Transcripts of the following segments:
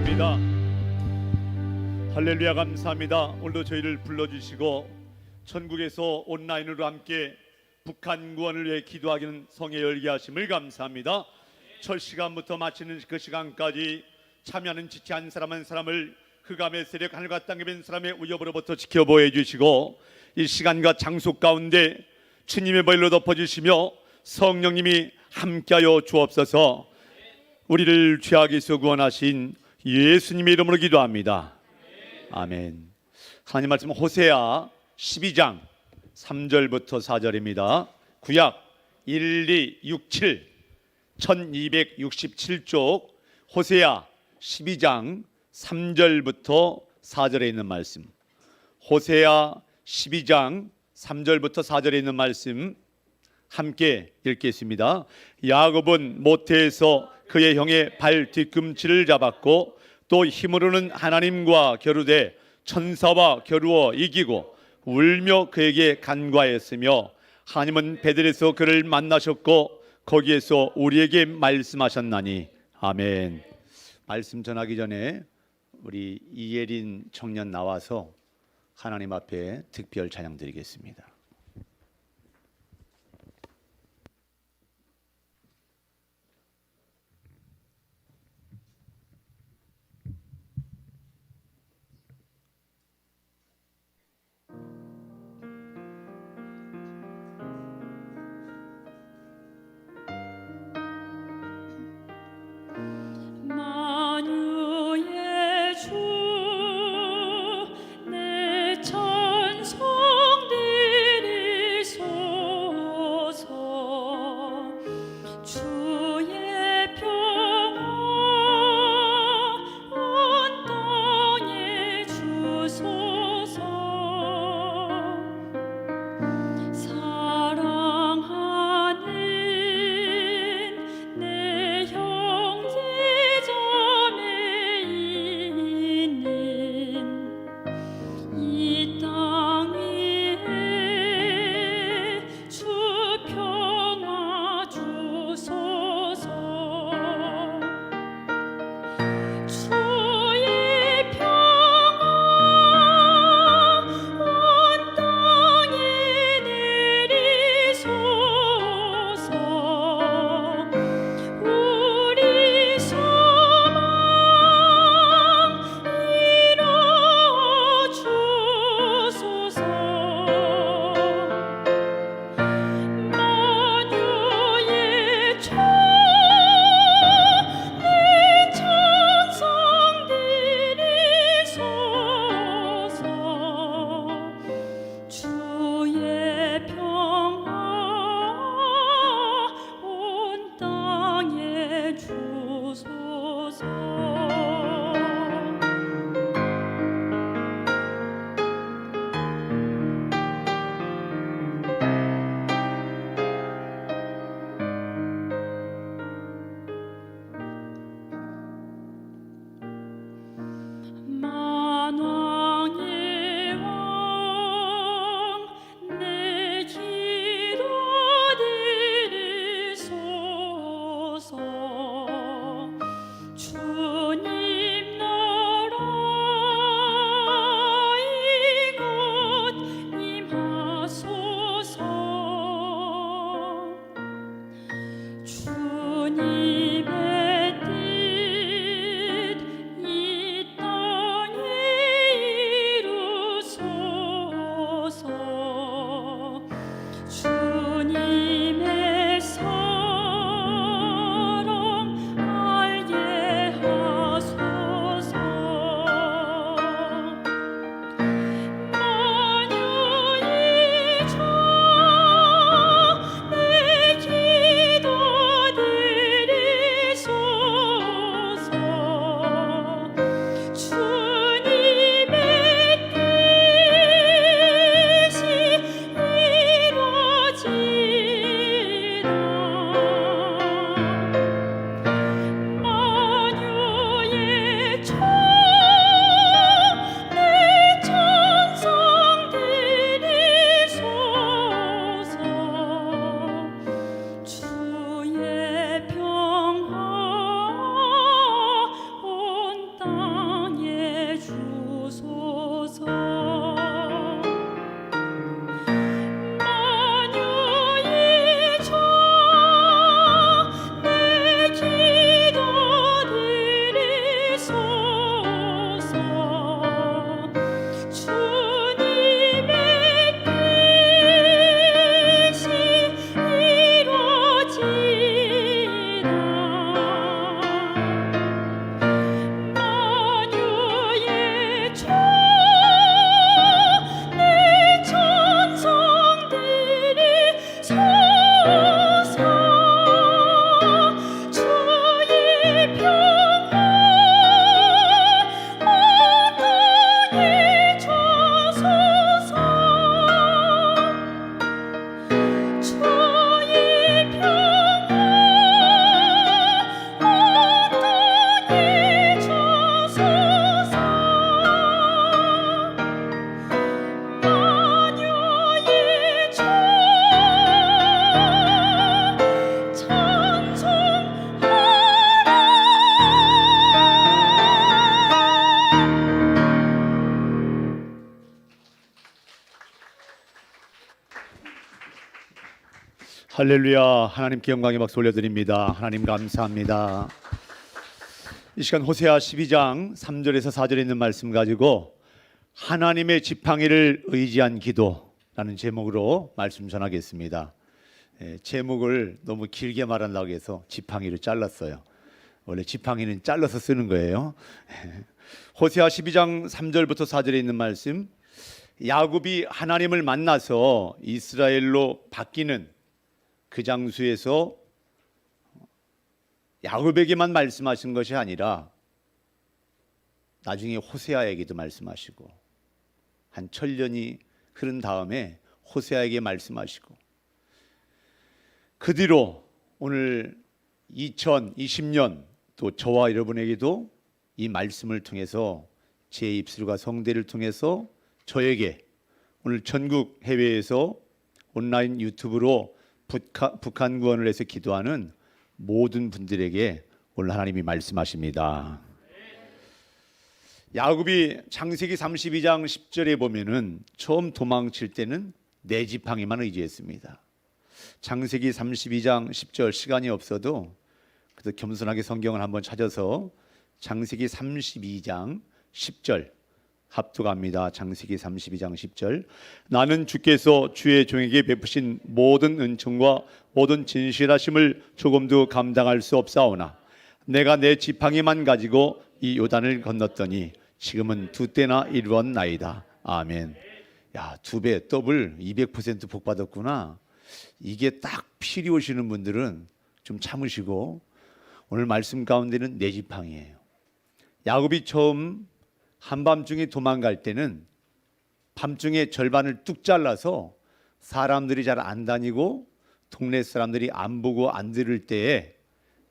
감사합니다. 할렐루야 감사합니다. 오늘도 저희를 불러주시고 천국에서 온라인으로 함께 북한 구원을 위해 기도하기는 성에 열게 하심을 감사합니다. 첫 시간부터 마치는 그 시간까지 참여하는 지체 한 사람 한 사람을 흑암의 세력 하늘과 땅에 빈 사람의 위협으로부터 지켜보해 주시고 이 시간과 장소 가운데 주님의 보혈로 덮어주시며 성령님이 함께하여 주옵소서. 우리를 죄악에서 구원하신 예수님의 이름으로 기도합니다. 아멘. 하나님 말씀 호세아 12장 3절부터 4절입니다. 구약 1267 1267쪽 호세아 12장 3절부터 4절에 있는 말씀. 호세아 12장 3절부터 4절에 있는 말씀 함께 읽겠습니다. 야곱은 모태에서 그의 형의 발 뒤꿈치를 잡았고 또 힘으로는 하나님과 겨루되 천사와 겨루어 이기고 울며 그에게 간과했으며 하나님은 베델에서 그를 만나셨고 거기에서 우리에게 말씀하셨나니. 아멘. 말씀 전하기 전에 우리 이예린 청년 나와서 하나님 앞에 특별 찬양 드리겠습니다. 만유의 주 내 찬송 할렐루야. 하나님께 영광의 박수 올려드립니다. 하나님 감사합니다. 이 시간 호세아 12장 3절에서 4절에 있는 말씀 가지고 하나님의 지팡이를 의지한 기도라는 제목으로 말씀 전하겠습니다. 제목을 너무 길게 말한다고 해서 지팡이를 잘랐어요. 원래 지팡이는 잘라서 쓰는 거예요. 호세아 12장 3절부터 4절에 있는 말씀, 야곱이 하나님을 만나서 이스라엘로 바뀌는 그 장소에서 야곱에게만 말씀하신 것이 아니라 나중에 호세아에게도 말씀하시고 한 천년이 흐른 다음에 호세아에게 말씀하시고 그 뒤로 오늘 2020년 또 저와 여러분에게도 이 말씀을 통해서 제 입술과 성대를 통해서 저에게 오늘 전국 해외에서 온라인 유튜브로 북한 구원을 위해서 기도하는 모든 분들에게 오늘 하나님이 말씀하십니다. 야곱이 창세기 32장 10절에 보면은 처음 도망칠 때는 내 지팡이만 의지했습니다. 창세기 32장 10절 시간이 없어도 그래서 겸손하게 성경을 한번 찾아서 창세기 32장 10절 합독합니다. 창세기 32장 10절. 나는 주께서 주의 종에게 베푸신 모든 은총과 모든 진실하심을 조금도 감당할 수 없사오나 내가 내 지팡이만 가지고 이 요단을 건넜더니 지금은 두 때나 이루었나이다. 아멘. 야, 2배 더블 200% 복 받았구나. 이게 딱 필이 오시는 분들은 좀 참으시고, 오늘 말씀 가운데는 내 지팡이예요. 야곱이 처음 한밤중에 도망갈 때는 밤중에 절반을 뚝 잘라서 사람들이 잘 안 다니고 동네 사람들이 안 보고 안 들을 때에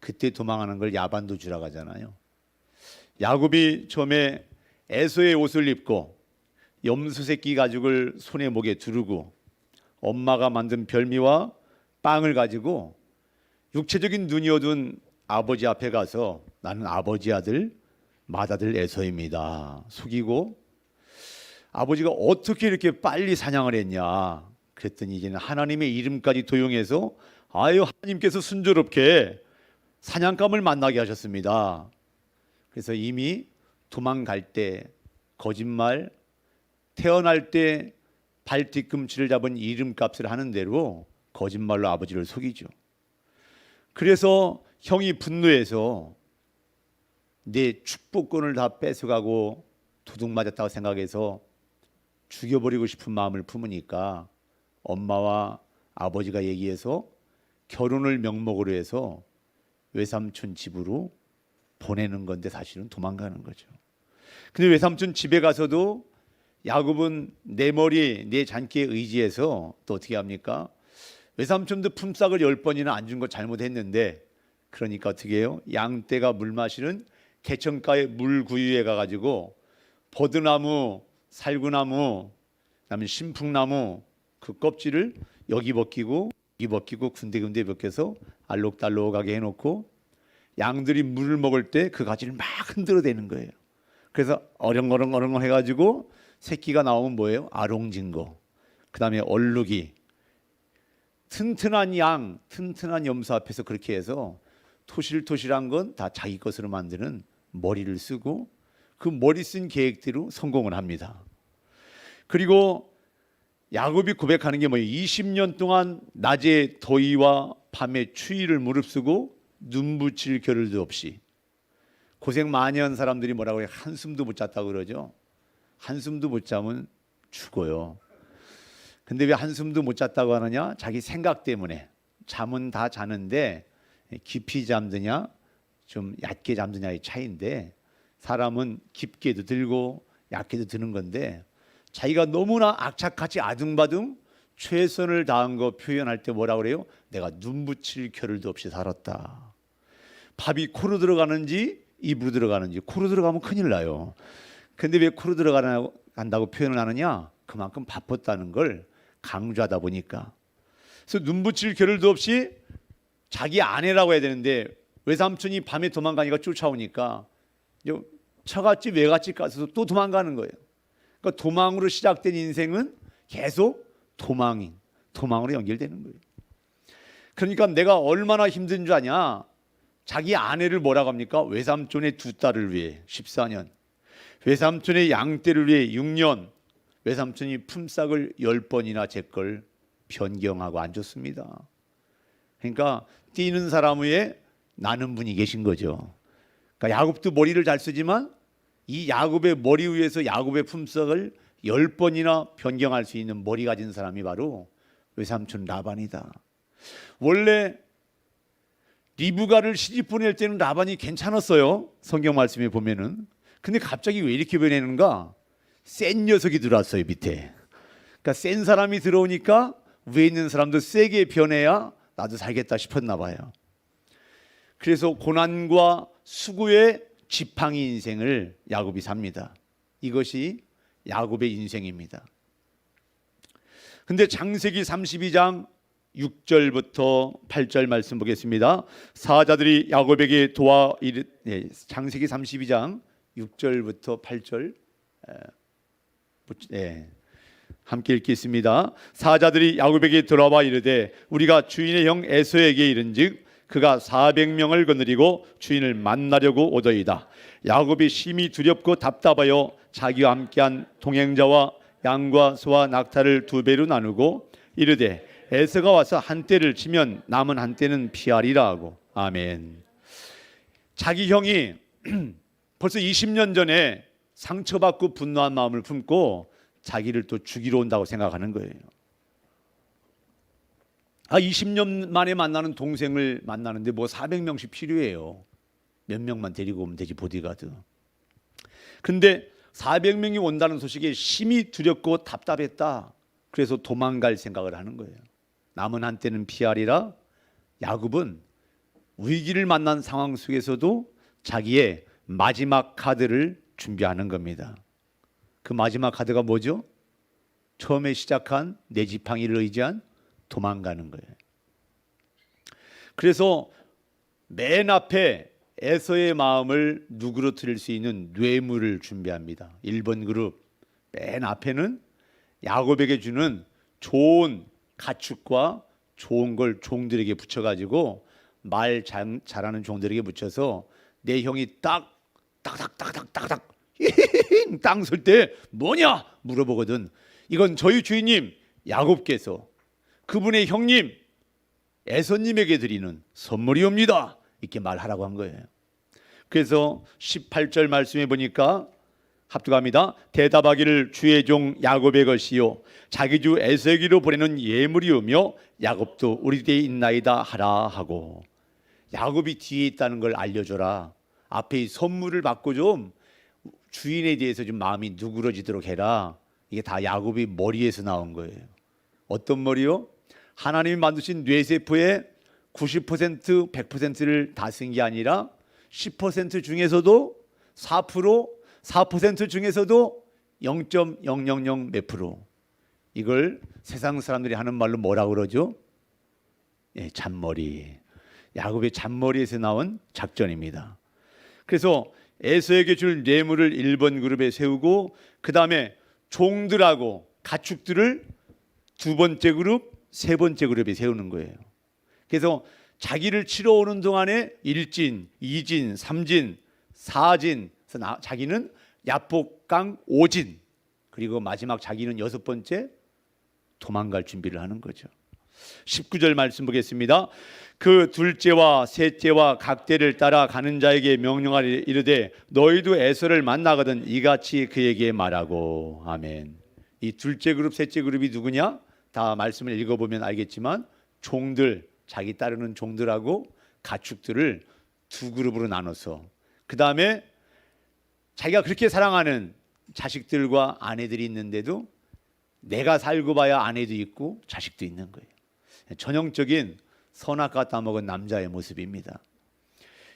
그때 도망하는 걸 야반도주라고 하잖아요. 야곱이 처음에 에서의 옷을 입고 염소 새끼 가죽을 손에 목에 두르고 엄마가 만든 별미와 빵을 가지고 육체적인 눈이 어두운 아버지 앞에 가서 나는 아버지 아들 맏아들 에서입니다 속이고, 아버지가 어떻게 이렇게 빨리 사냥을 했냐 그랬더니 이제는 하나님의 이름까지 도용해서 아유 하나님께서 순조롭게 사냥감을 만나게 하셨습니다. 그래서 이미 도망갈 때 거짓말, 태어날 때 발 뒤꿈치를 잡은 이름값을 하는 대로 거짓말로 아버지를 속이죠. 그래서 형이 분노해서 내 축복권을 다 뺏어가고 도둑 맞았다고 생각해서 죽여버리고 싶은 마음을 품으니까 엄마와 아버지가 얘기해서 결혼을 명목으로 해서 외삼촌 집으로 보내는 건데 사실은 도망가는 거죠. 근데 외삼촌 집에 가서도 야곱은 내 머리 내 잔기에 의지해서 또 어떻게 합니까? 외삼촌도 품삯을 10번이나 안 준 거 잘못했는데, 그러니까 어떻게 해요? 양떼가 물 마시는 개천가에 물 구유에 가가지고 버드나무, 살구나무, 그다음에 신풍나무 그 껍질을 여기 벗기고 여기 벗기고 군데군데 벗겨서 알록달록하게 해놓고 양들이 물을 먹을 때 그 가지를 막 흔들어대는 거예요. 그래서 어령어령 해가지고 새끼가 나오면 뭐예요? 아롱진거. 그 다음에 얼룩이. 튼튼한 양, 튼튼한 염소 앞에서 그렇게 해서 토실토실한 건 다 자기 것으로 만드는 머리를 쓰고 그 머리 쓴 계획대로 성공을 합니다. 그리고 야곱이 고백하는 게 뭐예요? 20년 동안 낮에 더위와 밤에 추위를 무릅쓰고 눈 붙일 겨를도 없이 고생 많이 한 사람들이 뭐라고 해요? 한숨도 못 잤다고 그러죠. 한숨도 못 자면 죽어요. 근데 왜 한숨도 못 잤다고 하느냐? 자기 생각 때문에. 잠은 다 자는데 깊이 잠드냐 좀 얕게 잠드냐의 차이인데, 사람은 깊게도 들고 얕게도 드는 건데 자기가 너무나 악착같이 아둥바둥 최선을 다한 거 표현할 때 뭐라 그래요? 내가 눈 붙일 겨를도 없이 살았다. 밥이 코로 들어가는지 입으로 들어가는지, 코로 들어가면 큰일 나요. 근데 왜 코로 들어간다고 표현을 하느냐? 그만큼 바빴다는 걸 강조하다 보니까. 그래서 눈 붙일 겨를도 없이 자기 아내라고 해야 되는데 외삼촌이 밤에 도망가니까 쫓아오니까 처갓집 외갓집 가서 또 도망가는 거예요. 그러니까 도망으로 시작된 인생은 계속 도망으로 연결되는 거예요. 그러니까 내가 얼마나 힘든 줄 아냐. 자기 아내를 뭐라고 합니까? 외삼촌의 두 딸을 위해 14년, 외삼촌의 양떼를 위해 6년, 외삼촌이 품삯을 10번이나 제 걸 변경하고 안 줬습니다. 그러니까 뛰는 사람 위에 나는 분이 계신 거죠. 그러니까 야곱도 머리를 잘 쓰지만 이 야곱의 머리 위에서 야곱의 품삯을 10번이나 변경할 수 있는 머리 가진 사람이 바로 외삼촌 라반이다. 원래 리브가를 시집 보낼 때는 라반이 괜찮았어요. 성경 말씀에 보면은. 근데 갑자기 왜 이렇게 변했는가? 센 녀석이 들어왔어요, 밑에. 그러니까 센 사람이 들어오니까 위에 있는 사람도 세게 변해야 나도 살겠다 싶었나 봐요. 그래서 고난과 수고의 지팡이 인생을 야곱이 삽니다. 이것이 야곱의 인생입니다. 근데 창세기 32장 6절부터 8절 말씀 보겠습니다. 사자들이 야곱에게 창세기 32장 6절부터 8절 함께 읽겠습니다. 사자들이 야곱에게 들어와 이르되 우리가 주인의 형 에서에게 이른즉 그가 400명을 거느리고 주인을 만나려고 오더이다. 야곱이 심히 두렵고 답답하여 자기와 함께한 동행자와 양과 소와 낙타를 2배로 나누고 이르되 에서가 와서 한 떼를 치면 남은 한 떼는 피하리라 하고. 아멘. 자기 형이 벌써 20년 전에 상처받고 분노한 마음을 품고 자기를 또 죽이러 온다고 생각하는 거예요. 20년 만에 만나는 동생을 만나는데 뭐 400명씩 필요해요. 몇 명만 데리고 오면 되지, 보디가드. 근데 400명이 온다는 소식에 심히 두렵고 답답했다. 그래서 도망갈 생각을 하는 거예요. 남은 한때는 피하리라. 야곱은 위기를 만난 상황 속에서도 자기의 마지막 카드를 준비하는 겁니다. 그 마지막 카드가 뭐죠? 처음에 시작한 내 지팡이를 의지한 도망가는 거예요. 그래서 맨 앞에 에서의 마음을 누그러뜨릴 수 있는 뇌물을 준비합니다. 1번 그룹 맨 앞에는 야곱에게 주는 좋은 가축과 좋은 걸 종들에게 붙여가지고 말 잘하는 종들에게 붙여서 내 형이 딱딱딱딱딱딱 땅 쓸 때 뭐냐 물어보거든. 이건 저희 주인님 야곱께서 그분의 형님 에서님에게 드리는 선물이옵니다. 이렇게 말하라고 한 거예요. 그래서 18절 말씀해 보니까 합독합니다. 대답하기를 주의 종 야곱의 것이요 자기 주 에서에게로 보내는 예물이오며 야곱도 우리 뒤에 있나이다 하라 하고. 야곱이 뒤에 있다는 걸 알려줘라. 앞에 선물을 받고 좀 주인에 대해서 좀 마음이 누그러지도록 해라. 이게 다 야곱이 머리에서 나온 거예요. 어떤 머리요? 하나님이 만드신 뇌세포의 90%, 100%를 다 쓴 게 아니라 10% 중에서도 4% 중에서도 0.000 몇 프로. 이걸 세상 사람들이 하는 말로 뭐라고 그러죠? 잔머리. 야곱의 잔머리에서 나온 작전입니다. 그래서 에서에게 줄 뇌물을 1번 그룹에 세우고 그 다음에 종들하고 가축들을 2번째 그룹, 3번째 그룹에 세우는 거예요. 그래서 자기를 치러 오는 동안에 1진, 2진, 3진, 4진, 자기는 야복강 5진, 그리고 마지막 자기는 6번째 도망갈 준비를 하는 거죠. 19절 말씀 보겠습니다. 그 둘째와 셋째와 각대를 따라 가는 자에게 명령하리 이르되 너희도 에서를 만나거든 이같이 그에게 말하고. 아멘. 이 둘째 그룹, 셋째 그룹이 누구냐? 다 말씀을 읽어보면 알겠지만 종들, 자기 따르는 종들하고 가축들을 2그룹으로 나눠서 그 다음에 자기가 그렇게 사랑하는 자식들과 아내들이 있는데도 내가 살고 봐야 아내도 있고 자식도 있는 거예요. 전형적인 선악과 따먹은 남자의 모습입니다.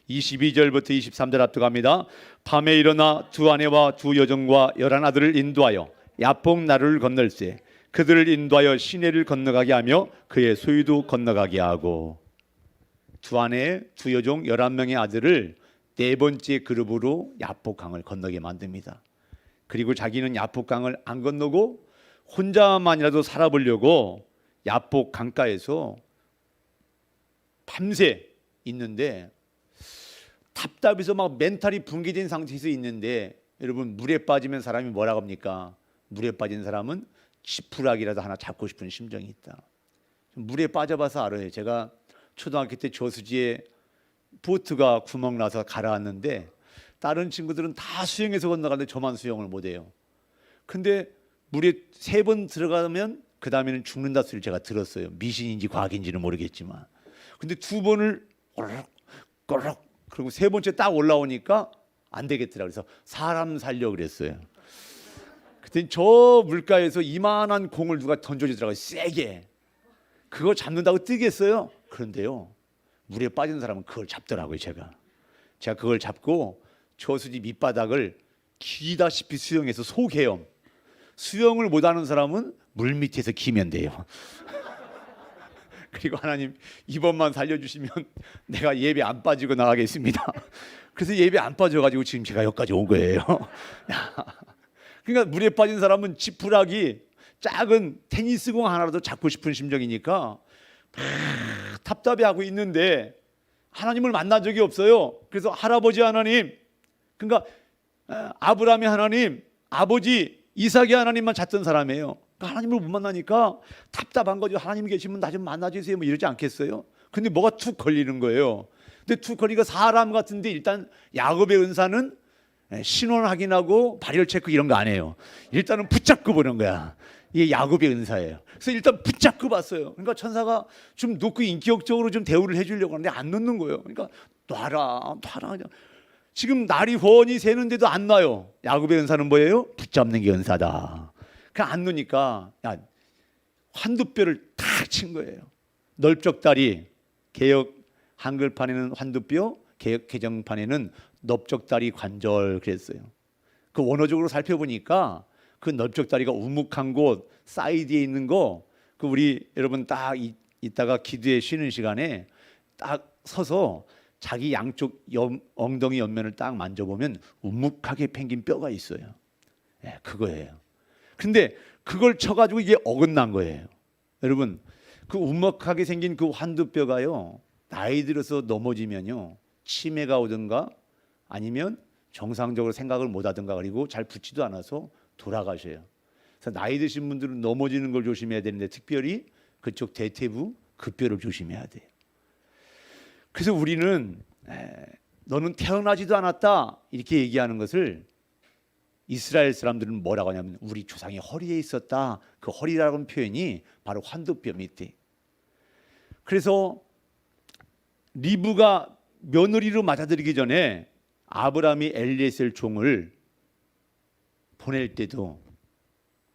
22절부터 23절 앞서갑니다. 밤에 일어나 2 아내와 2 여종과 11아들을 인도하여 야복 나루를 건널세 그들을 인도하여 시내를 건너가게 하며 그의 소유도 건너가게 하고. 2 아내 2 여종 11명의 아들을 4번째 그룹으로 야복강을 건너게 만듭니다. 그리고 자기는 야복강을 안 건너고 혼자만이라도 살아보려고 야복 강가에서 밤새 있는데 답답해서 막 멘탈이 붕괴된 상태에서 있는데, 여러분 물에 빠지면 사람이 뭐라고 합니까? 물에 빠진 사람은 지푸라기라도 하나 잡고 싶은 심정이 있다. 물에 빠져봐서 알아요. 제가 초등학교 때 저수지에 보트가 구멍 나서 가라앉는데 다른 친구들은 다 수영해서 건너가는데 저만 수영을 못해요. 근데 물에 3번 들어가면 그 다음에는 죽는다 소리를 제가 들었어요. 미신인지 과학인지는 모르겠지만. 근데 2번을 꼬르륵 그리고 3번째 딱 올라오니까 안 되겠더라고요. 그래서 사람 살려 그랬어요. 그때 저 물가에서 이만한 공을 누가 던져주더라고요. 세게. 그거 잡는다고 뜨겠어요? 그런데요, 물에 빠진 사람은 그걸 잡더라고요. 제가 그걸 잡고 저수지 밑바닥을 기다시피 수영해서 속헤엄. 수영을 못하는 사람은 물 밑에서 기면 돼요. 그리고 하나님 이번만 살려주시면 내가 예배 안 빠지고 나가겠습니다. 그래서 예배 안 빠져가지고 지금 제가 여기까지 온 거예요. 그러니까 물에 빠진 사람은 지푸라기 작은 테니스공 하나라도 잡고 싶은 심정이니까 답답해하고 있는데 하나님을 만난 적이 없어요. 그래서 할아버지 하나님, 그러니까 아브라함의 하나님, 아버지 이삭의 하나님만 찾던 사람이에요. 그러니까 하나님을 못 만나니까 답답한 거죠. 하나님 계시면 나 좀 만나주세요 뭐 이러지 않겠어요? 근데 뭐가 툭 걸리는 거예요. 근데 툭 걸리니까 사람 같은데 일단 야곱의 은사는 신원 확인하고 발열 체크 이런 거 안 해요. 일단은 붙잡고 보는 거야. 이게 야곱의 은사예요. 그래서 일단 붙잡고 봤어요. 그러니까 천사가 좀 놓고 인격적으로 좀 대우를 해주려고 하는데 안 놓는 거예요. 그러니까 놔라 그냥. 지금 날이 훤히 새는데도 안 놔요. 야곱의 은사는 뭐예요? 붙잡는 게 은사다. 그냥 안 놓으니까 야, 환두뼈를 탁 친 거예요. 넓적다리, 개역 한글판에는 환두뼈, 개역 개정판에는 넓적다리 관절 그랬어요. 그 원어적으로 살펴보니까 그 넓적다리가 우묵한 곳 사이드에 있는 거, 그 우리 여러분 딱 이따가 기도에 쉬는 시간에 딱 서서 자기 양쪽 엉덩이 옆면을 딱 만져보면 우묵하게 팽긴 뼈가 있어요. 네, 그거예요. 근데 그걸 쳐가지고 이게 어긋난 거예요. 여러분 그 우묵하게 생긴 그 환두뼈가요, 나이 들어서 넘어지면요 치매가 오든가 아니면 정상적으로 생각을 못하든가 그리고 잘 붙지도 않아서 돌아가셔요. 그래서 나이 드신 분들은 넘어지는 걸 조심해야 되는데 특별히 그쪽 대퇴부 그 뼈를 조심해야 돼요. 그래서 우리는 너는 태어나지도 않았다 이렇게 얘기하는 것을 이스라엘 사람들은 뭐라고 하냐면 우리 조상이 허리에 있었다. 그 허리라는 표현이 바로 환두뼈 밑에. 그래서 리브가 며느리로 맞아들이기 전에 아브라함이 엘리에셀 종을 보낼 때도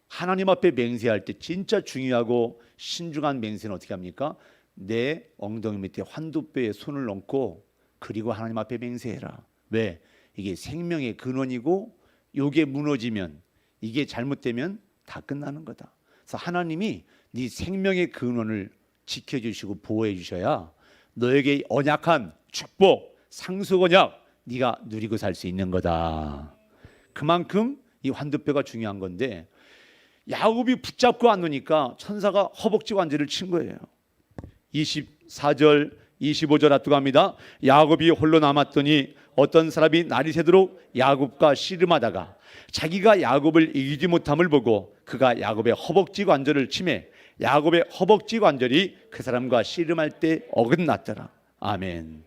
하나님 앞에 맹세할 때 진짜 중요하고 신중한 맹세는 어떻게 합니까? 내 엉덩이 밑에 환두뼈에 손을 얹고 그리고 하나님 앞에 맹세해라. 왜? 이게 생명의 근원이고 이게 무너지면 이게 잘못되면 다 끝나는 거다. 그래서 하나님이 네 생명의 근원을 지켜주시고 보호해 주셔야 너에게 언약한 축복, 상속 언약 네가 누리고 살 수 있는 거다. 그만큼 이 환두뼈가 중요한 건데 야곱이 붙잡고 안 놓으니까 천사가 허벅지 관절을 친 거예요. 24절 25절 앞두고 합니다. 야곱이 홀로 남았더니 어떤 사람이 날이 새도록 야곱과 씨름하다가 자기가 야곱을 이기지 못함을 보고 그가 야곱의 허벅지 관절을 치매 야곱의 허벅지 관절이 그 사람과 씨름할 때 어긋났더라. 아멘.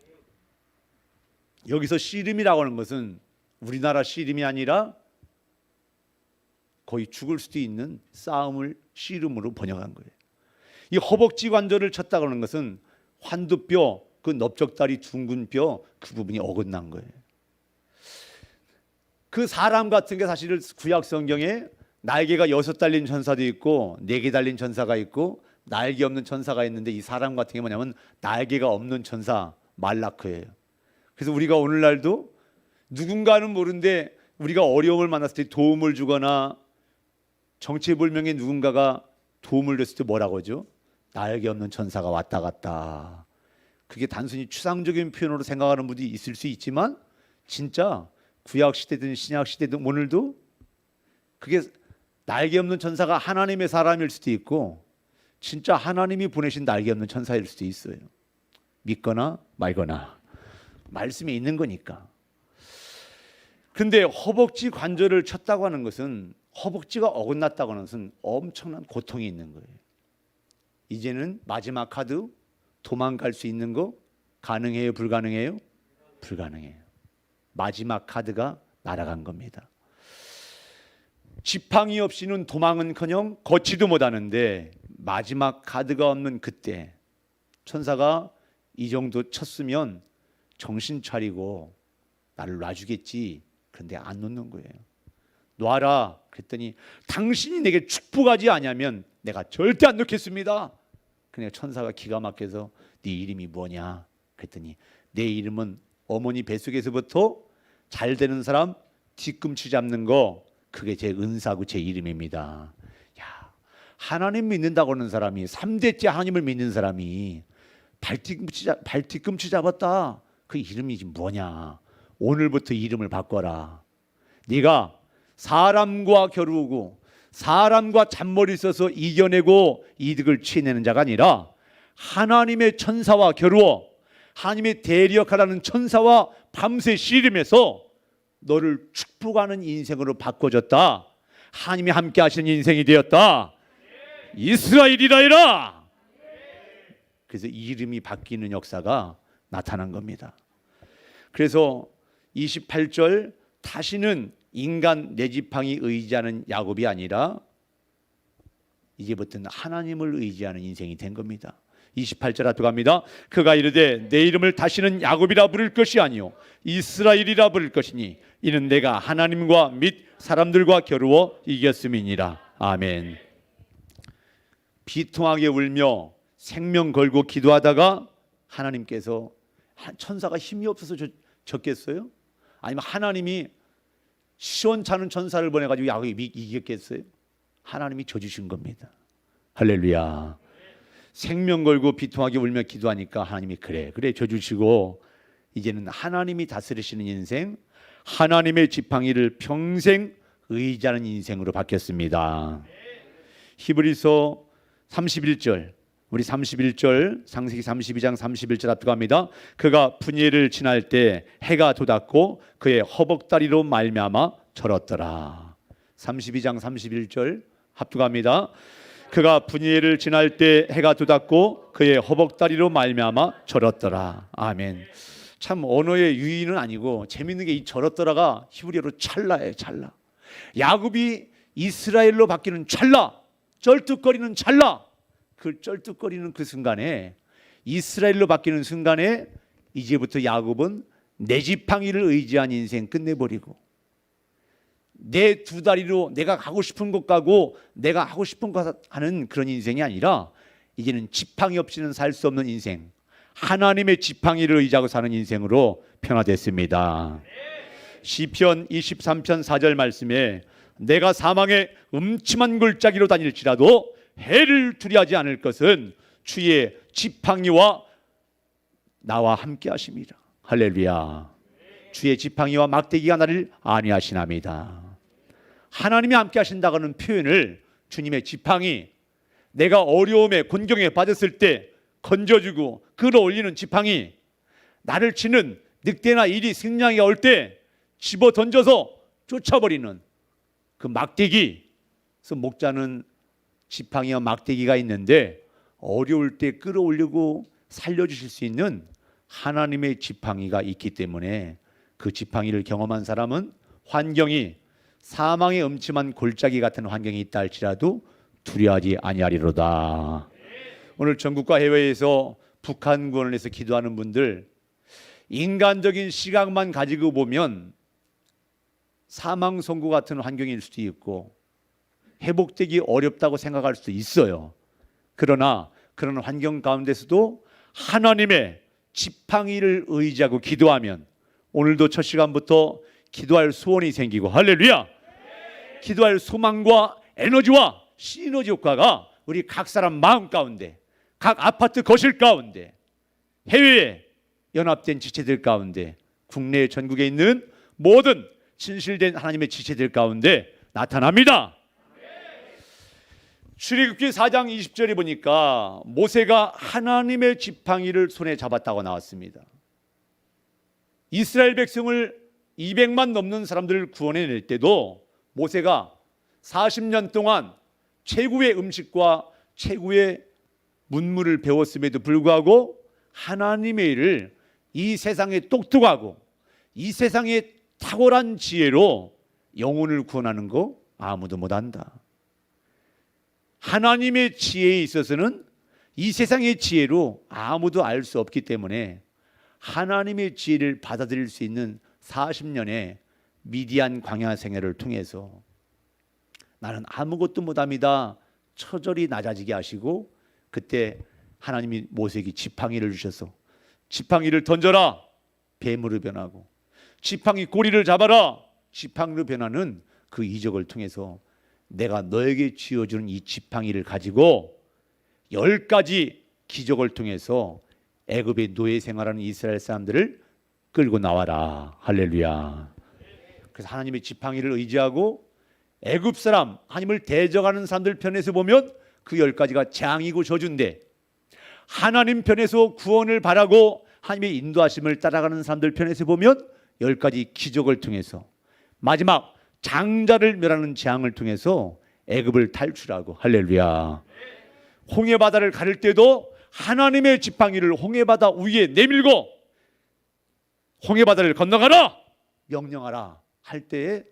여기서 씨름이라고 하는 것은 우리나라 씨름이 아니라 거의 죽을 수도 있는 싸움을 씨름으로 번역한 거예요. 이 허벅지 관절을 쳤다고 하는 것은 환두뼈, 그 넓적다리 둥근 뼈 그 부분이 어긋난 거예요. 그 사람 같은 게 사실 구약 성경에 날개가 6 달린 천사도 있고 4개 달린 천사가 있고 날개 없는 천사가 있는데 이 사람 같은 게 뭐냐면 날개가 없는 천사 말라크예요. 그래서 우리가 오늘날도 누군가는 모르는데 우리가 어려움을 만났을 때 도움을 주거나 정체불명의 누군가가 도움을 줬을 때 뭐라고 하죠? 날개 없는 천사가 왔다 갔다. 그게 단순히 추상적인 표현으로 생각하는 분들이 있을 수 있지만 진짜 구약 시대든 신약 시대든 오늘도 그게 날개 없는 천사가 하나님의 사람일 수도 있고 진짜 하나님이 보내신 날개 없는 천사일 수도 있어요. 믿거나 말거나. 말씀에 있는 거니까. 그런데 허벅지 관절을 쳤다고 하는 것은, 허벅지가 어긋났다고 하는 것은 엄청난 고통이 있는 거예요. 이제는 마지막 카드, 도망갈 수 있는 거 가능해요? 불가능해요? 불가능해요. 마지막 카드가 날아간 겁니다. 지팡이 없이는 도망은커녕 걷지도 못하는데 마지막 카드가 없는 그때 천사가 이 정도 쳤으면 정신 차리고 나를 놔주겠지. 그런데 안 놓는 거예요. 놔라 그랬더니 당신이 내게 축복하지 않으면 내가 절대 안 놓겠습니다. 그냥 천사가 기가 막혀서 네 이름이 뭐냐 그랬더니 내 이름은 어머니 뱃속에서부터 잘 되는 사람 뒤꿈치 잡는 거, 그게 제 은사고 제 이름입니다. 야, 하나님 믿는다고 하는 사람이, 3대째 하나님을 믿는 사람이 발뒤꿈치 잡았다. 그 이름이 지금 뭐냐. 오늘부터 이름을 바꿔라. 네가 사람과 겨루고 사람과 잔머리 써서 이겨내고 이득을 취해내는 자가 아니라 하나님의 천사와 겨루어 하나님의 대리역하라는 천사와 밤새 씨름해서 너를 축복하는 인생으로 바꿔줬다. 하나님이 함께 하시는 인생이 되었다. 이스라엘이라. 그래서 이름이 바뀌는 역사가 나타난 겁니다. 그래서 28절, 다시는 인간 내 지팡이 의지하는 야곱이 아니라 이제부터는 하나님을 의지하는 인생이 된 겁니다. 28절 앞에 갑니다. 그가 이르되 내 이름을 다시는 야곱이라 부를 것이 아니요 이스라엘이라 부를 것이니 이는 내가 하나님과 및 사람들과 겨루어 이겼음이니라. 아멘. 비통하게 울며 생명 걸고 기도하다가 하나님께서, 천사가 힘이 없어서 졌겠어요? 아니면 하나님이 시원찮은 천사를 보내가지고 야곱이 이겼겠어요? 하나님이 져주신 겁니다. 할렐루야. 생명 걸고 비통하게 울며 기도하니까 하나님이 그래 져주시고, 이제는 하나님이 다스리시는 인생, 하나님의 지팡이를 평생 의지하는 인생으로 바뀌었습니다. 히브리서 31절, 우리 31절, 창세기 32장 31절 앞에 갑니다. 그가 분예를 지날 때 해가 돋았고 그의 허벅다리로 말미암아 절었더라. 32장 31절 합독합니다. 그가 분예를 지날 때 해가 돋았고 그의 허벅다리로 말미암아 절었더라. 아멘. 참 언어의 유의는 아니고 재밌는 게 이 절었더라가 히브리어로 찰나예요. 찰나. 야곱이 이스라엘로 바뀌는 찰나, 쩔뚝거리는 찰나, 그 쩔뚝거리는 그 순간에, 이스라엘로 바뀌는 순간에 이제부터 야곱은 내 지팡이를 의지한 인생 끝내버리고 내 두 다리로 내가 가고 싶은 곳 가고 내가 하고 싶은 것 하는 그런 인생이 아니라 이제는 지팡이 없이는 살 수 없는 인생, 하나님의 지팡이를 의지하고 사는 인생으로 변화됐습니다. 시편 23편 4절 말씀에 내가 사망의 음침한 골짜기로 다닐지라도 해를 두려워하지 않을 것은 주의 지팡이와 나와 함께 하심이라. 할렐루야. 주의 지팡이와 막대기가 나를 안위하시나이다. 하나님이 함께 하신다고는 표현을 주님의 지팡이, 내가 어려움에 곤경에 빠졌을 때 건져주고 끌어올리는 지팡이, 나를 치는 늑대나 일이 승냥이가 올 때 집어 던져서 쫓아버리는 그 막대기. 그래서 목자는 지팡이와 막대기가 있는데 어려울 때 끌어올리고 살려주실 수 있는 하나님의 지팡이가 있기 때문에 그 지팡이를 경험한 사람은 환경이 사망의 음침한 골짜기 같은 환경이 있다 할지라도 두려워하지 아니하리로다. 오늘 전국과 해외에서 북한 구원을 위해서 기도하는 분들, 인간적인 시각만 가지고 보면 사망 선고 같은 환경일 수도 있고 회복되기 어렵다고 생각할 수도 있어요. 그러나 그런 환경 가운데서도 하나님의 지팡이를 의지하고 기도하면 오늘도 첫 시간부터 기도할 소원이 생기고, 할렐루야, 기도할 소망과 에너지와 시너지 효과가 우리 각 사람 마음 가운데, 각 아파트 거실 가운데, 해외에 연합된 지체들 가운데, 국내 전국에 있는 모든 진실된 하나님의 지체들 가운데 나타납니다. 출애굽기 4장 20절에 보니까 모세가 하나님의 지팡이를 손에 잡았다고 나왔습니다. 이스라엘 백성을 200만 넘는 사람들을 구원해낼 때도 모세가 40년 동안 최고의 음식과 최고의 문물을 배웠음에도 불구하고 하나님의 일을 이 세상에 똑똑하고 이 세상에 탁월한 지혜로 영혼을 구원하는 거 아무도 못한다. 하나님의 지혜에 있어서는 이 세상의 지혜로 아무도 알 수 없기 때문에 하나님의 지혜를 받아들일 수 있는 40년의 미디안 광야 생애를 통해서 나는 아무것도 못합니다. 처절히 낮아지게 하시고 그때 하나님이 모세에게 지팡이를 주셔서 지팡이를 던져라, 뱀으로 변하고 지팡이 꼬리를 잡아라, 지팡이로 변하는 그 이적을 통해서 내가 너에게 쥐어주는 이 지팡이를 가지고 10가지 기적을 통해서 애굽의 노예 생활하는 이스라엘 사람들을 끌고 나와라. 할렐루야. 그래서 하나님의 지팡이를 의지하고 애굽 사람, 하나님을 대적하는 사람들 편에서 보면 그 10가지가 재앙이고 저주인데, 하나님 편에서 구원을 바라고 하나님의 인도하심을 따라가는 사람들 편에서 보면 10가지 기적을 통해서 마지막 장자를 멸하는 재앙을 통해서 애굽을 탈출하고, 할렐루야. 홍해바다를 가를 때도 하나님의 지팡이를 홍해바다 위에 내밀고 홍해바다를 건너가라 명령하라 할 때에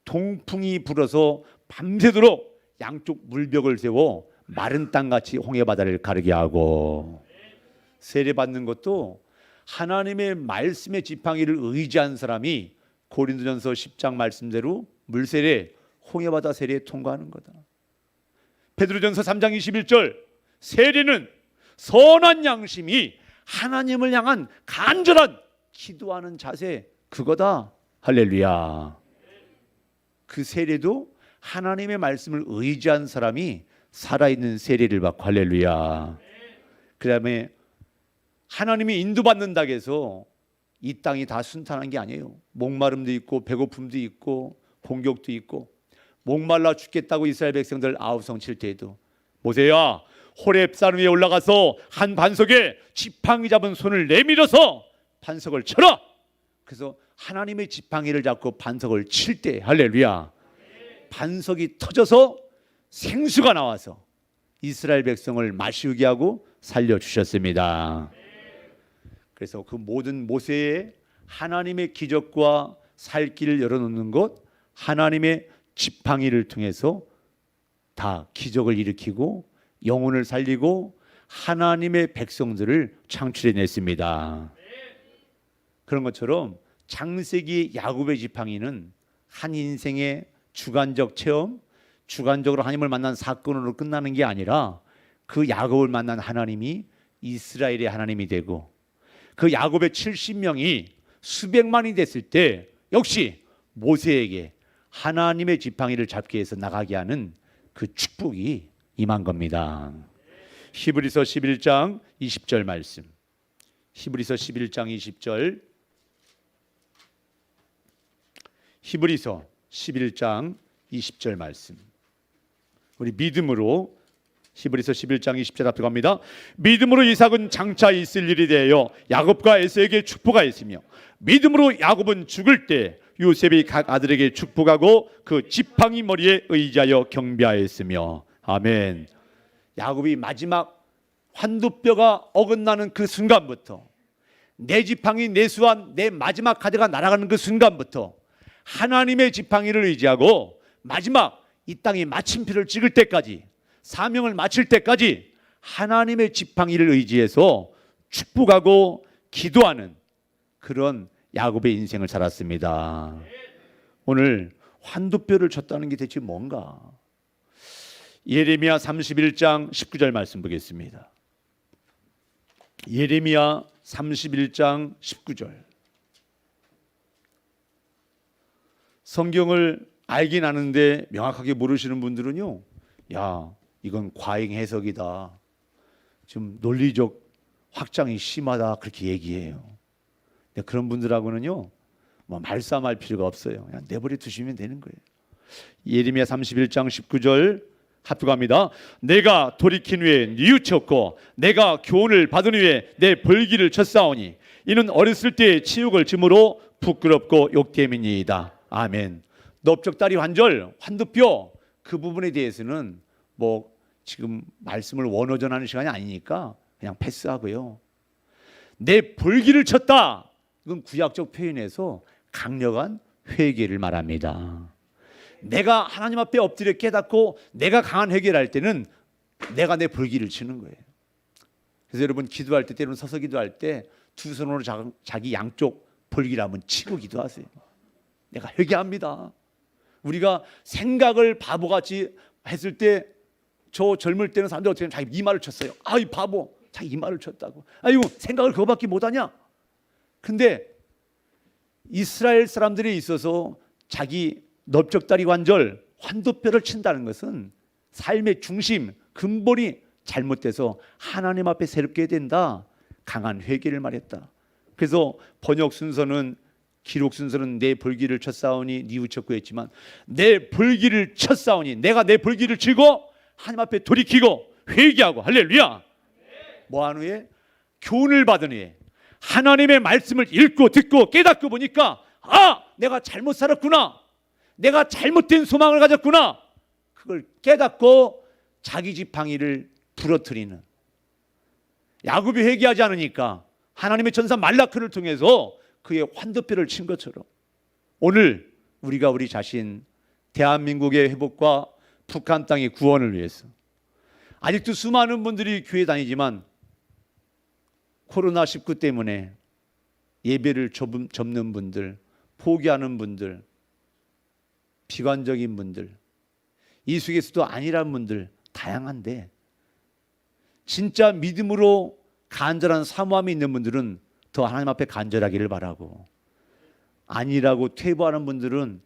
동풍이 불어서 밤새도록 양쪽 물벽을 세워 마른 땅같이 홍해바다를 가르게 하고, 세례받는 것도 하나님의 말씀의 지팡이를 의지한 사람이 고린도전서 10장 말씀대로 물세례, 홍해바다 세례에 통과하는 거다. 베드로전서 3장 21절, 세례는 선한 양심이 하나님을 향한 간절한 기도하는 자세, 그거다. 할렐루야. 그 세례도 하나님의 말씀을 의지한 사람이 살아있는 세례를 받고, 할렐루야. 그 다음에 하나님이 인도받는다고 해서 이 땅이 다 순탄한 게 아니에요. 목마름도 있고 배고픔도 있고 공격도 있고, 목말라 죽겠다고 이스라엘 백성들 아우성 칠 때에도 모세야, 호렙산 위에 올라가서 한 반석에 지팡이 잡은 손을 내밀어서 반석을 쳐라. 그래서 하나님의 지팡이를 잡고 반석을 칠 때, 할렐루야, 반석이 터져서 생수가 나와서 이스라엘 백성을 마시우게 하고 살려주셨습니다. 그래서 그 모든 모세의 하나님의 기적과 살 길을 열어놓는 것, 하나님의 지팡이를 통해서 다 기적을 일으키고 영혼을 살리고 하나님의 백성들을 창출해냈습니다. 그런 것처럼 창세기 야곱의 지팡이는 한 인생의 주관적 체험, 주관적으로 하나님을 만난 사건으로 끝나는 게 아니라 그 야곱을 만난 하나님이 이스라엘의 하나님이 되고, 그 야곱의 70명이 수백만이 됐을 때 역시 모세에게 하나님의 지팡이를 잡기 위해서 나가게 하는 그 축복이 임한 겁니다. 히브리서 11장 20절 말씀. 히브리서 11장 20절. 히브리서 11장 20절 말씀. 우리 믿음으로 히브리서 11장 20절 앞에 갑니다. 믿음으로 이삭은 장차 있을 일이 되어 야곱과 에서에게 축복하였으며, 믿음으로 야곱은 죽을 때 요셉이 각 아들에게 축복하고 그 지팡이 머리에 의지하여 경배하였으며. 아멘. 야곱이 마지막 환두뼈가 어긋나는 그 순간부터, 내 지팡이 내 수완 내 마지막 카드가 날아가는 그 순간부터 하나님의 지팡이를 의지하고 마지막 이 땅에 마침표를 찍을 때까지, 사명을 마칠 때까지 하나님의 지팡이를 의지해서 축복하고 기도하는 그런 야곱의 인생을 살았습니다. 오늘 환두뼈를 쳤다는 게 대체 뭔가? 예레미야 31장 19절 말씀 보겠습니다. 예레미야 31장 19절. 성경을 알긴 아는데 명확하게 모르시는 분들은요, 야, 이건 과잉 해석이다, 좀 논리적 확장이 심하다, 그렇게 얘기해요. 근데 그런 분들하고는요, 뭐 말싸움할 필요가 없어요. 그냥 내버려 두시면 되는 거예요. 예레미야 31장 19절 합독합니다. 내가 돌이킨 후에 뉘우쳤고 내가 교훈을 받은 후에 내 벌기를 쳤사오니 이는 어렸을 때의 치욕을 짐으로 부끄럽고 욕됨이니이다. 아멘. 넓적다리 환절, 환두뼈 그 부분에 대해서는 뭐 지금 말씀을 원어전하는 시간이 아니니까 그냥 패스하고요. 내 벌기를 쳤다. 이건 구약적 표현에서 강력한 회개를 말합니다. 내가 하나님 앞에 엎드려 깨닫고 내가 강한 회개를 할 때는 내가 내 벌기를 치는 거예요. 그래서 여러분 기도할 때 때로는 서서 기도할 때 두 손으로 자기 양쪽 벌기를 한번 치고 기도하세요. 내가 회개합니다. 우리가 생각을 바보같이 했을 때 저 젊을 때는 사람들이 어떻게 하면 자기 이마를 쳤어요. 아, 이 바보. 자기 이마를 쳤다고. 아이고 생각을 그거밖에 못하냐. 근데 이스라엘 사람들에 있어서 자기 넓적다리 관절, 환도뼈를 친다는 것은 삶의 중심, 근본이 잘못돼서 하나님 앞에 새롭게 된다. 강한 회개를 말했다. 그래서 번역 순서는 기록 순서는 내 벌기를 쳤사오니 뉘우쳤고 했지만 내 벌기를 쳤사오니 내가 내 벌기를 치고 하나님 앞에 돌이키고 회개하고 할렐루야. 뭐한 후에 교훈을 받은 후에 하나님의 말씀을 읽고 듣고 깨닫고 보니까 아, 내가 잘못 살았구나. 내가 잘못된 소망을 가졌구나. 그걸 깨닫고 자기 지팡이를 부러뜨리는. 야곱이 회개하지 않으니까 하나님의 전사 말라크를 통해서 그의 환도뼈를 친 것처럼 오늘 우리가 우리 자신 대한민국의 회복과 북한 땅의 구원을 위해서 아직도 수많은 분들이 교회 다니지만 코로나19 때문에 예배를 접는 분들, 포기하는 분들, 비관적인 분들, 이 속에서도 아니란 분들 다양한데 진짜 믿음으로 간절한 사모함이 있는 분들은 더 하나님 앞에 간절하기를 바라고 아니라고 퇴보하는 분들은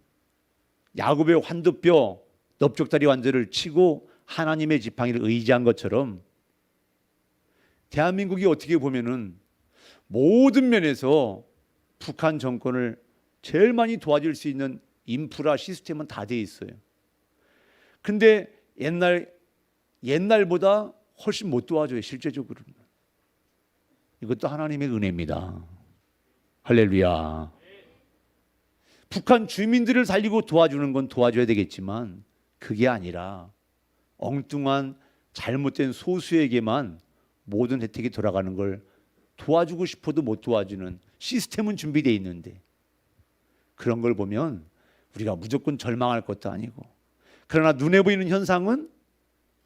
야곱의 환도뼈 넓적다리 관절을 치고 하나님의 지팡이를 의지한 것처럼 대한민국이 어떻게 보면은 모든 면에서 북한 정권을 제일 많이 도와줄 수 있는 인프라 시스템은 다 돼 있어요. 근데 옛날보다 훨씬 못 도와줘요. 실제적으로는. 이것도 하나님의 은혜입니다. 할렐루야. 북한 주민들을 살리고 도와주는 건 도와줘야 되겠지만 그게 아니라 엉뚱한 잘못된 소수에게만 모든 혜택이 돌아가는 걸 도와주고 싶어도 못 도와주는 시스템은 준비되어 있는데 그런 걸 보면 우리가 무조건 절망할 것도 아니고 그러나 눈에 보이는 현상은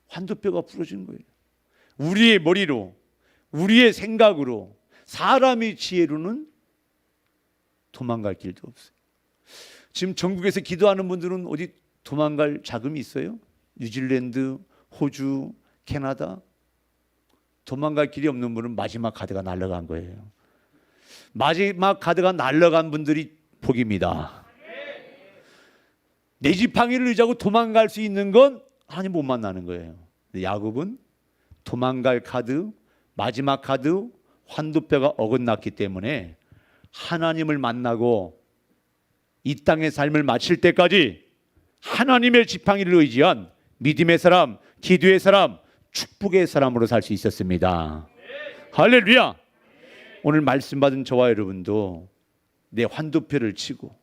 환도뼈가 부러지는 거예요. 우리의 머리로 우리의 생각으로 사람의 지혜로는 도망갈 길도 없어요. 지금 전국에서 기도하는 분들은 어디 도망갈 자금이 있어요? 뉴질랜드, 호주, 캐나다 도망갈 길이 없는 분은 마지막 카드가 날아간 거예요. 마지막 카드가 날아간 분들이 복입니다. 내 지팡이를 의지하고 도망갈 수 있는 건 하나님 못 만나는 거예요. 야곱은 도망갈 카드, 마지막 카드, 환도뼈가 어긋났기 때문에 하나님을 만나고 이 땅의 삶을 마칠 때까지 하나님의 지팡이를 의지한 믿음의 사람, 기도의 사람, 축복의 사람으로 살 수 있었습니다. 할렐루야. 오늘 말씀 받은 저와 여러분도 내 환도표를 치고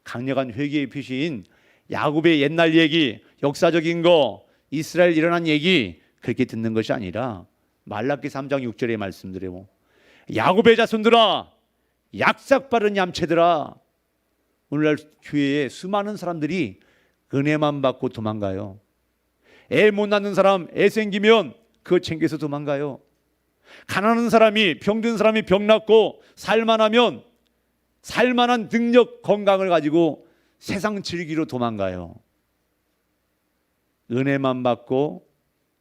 강력한 회개의 표시인 야곱의 옛날 얘기, 역사적인 거, 이스라엘 일어난 얘기 그렇게 듣는 것이 아니라 말라기 3장 6절의 말씀들이요. 야곱의 자손들아, 약삭 빠른 얌체들아. 오늘날 교회에 수많은 사람들이 은혜만 받고 도망가요. 애 못 낳는 사람 애 생기면 그거 챙겨서 도망가요. 가난한 사람이 병든 사람이 병 낫고 살만하면 살만한 능력 건강을 가지고 세상 즐기러 도망가요. 은혜만 받고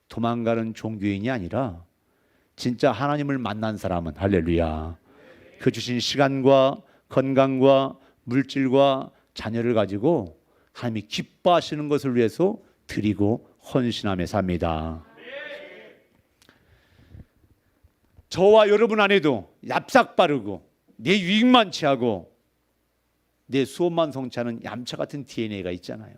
도망가는 종교인이 아니라 진짜 하나님을 만난 사람은 할렐루야. 그 주신 시간과 건강과 물질과 자녀를 가지고 하나님이 기뻐하시는 것을 위해서 드리고 헌신하며 삽니다. 저와 여러분 안에도 얍삭 빠르고 내 유익만 취하고 내 수업만 성취하는 얌차 같은 DNA가 있잖아요.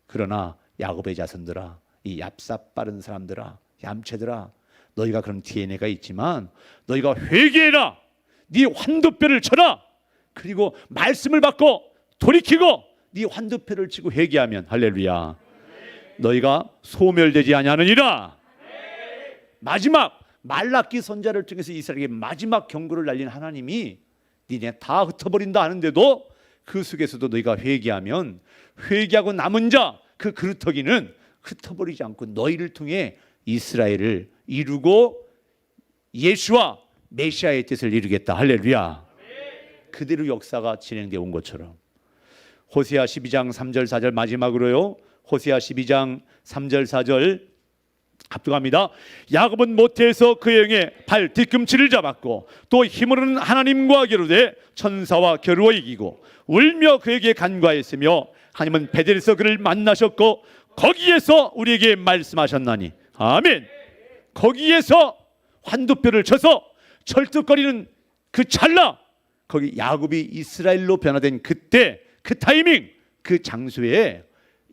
그러나 야곱의 자손들아, 이 얍삽 빠른 사람들아, 얌체들아, 너희가 그런 DNA가 있지만 너희가 회개해라. 네 환도뼈를 쳐라. 그리고 말씀을 받고 돌이키고 네 환도뼈를 치고 회개하면 할렐루야, 너희가 소멸되지 아니하느니라. 마지막 말라기 선자를 통해서 이스라엘에게 마지막 경고를 날린 하나님이 니네 다 흩어버린다 하는데도 그 속에서도 너희가 회개하면 회개하고 남은 자 그 그루터기는 흩어버리지 않고 너희를 통해 이스라엘을 이루고 예수와 메시아의 뜻을 이루겠다. 할렐루야. 그대로 역사가 진행되어 온 것처럼 호세아 12장 3절 4절 마지막으로요. 호세아 12장 3절 4절 합독합니다. 야곱은 모태에서 그의 영의 발 뒤꿈치를 잡았고 또 힘으로는 하나님과 겨루되 천사와 겨루어 이기고 울며 그에게 간과했으며 하나님은 베델에서 그를 만나셨고 거기에서 우리에게 말씀하셨나니. 아멘. 거기에서 환도뼈를 쳐서 철떡거리는 그 찰나, 거기 야곱이 이스라엘로 변화된 그때 그 타이밍, 그 장소에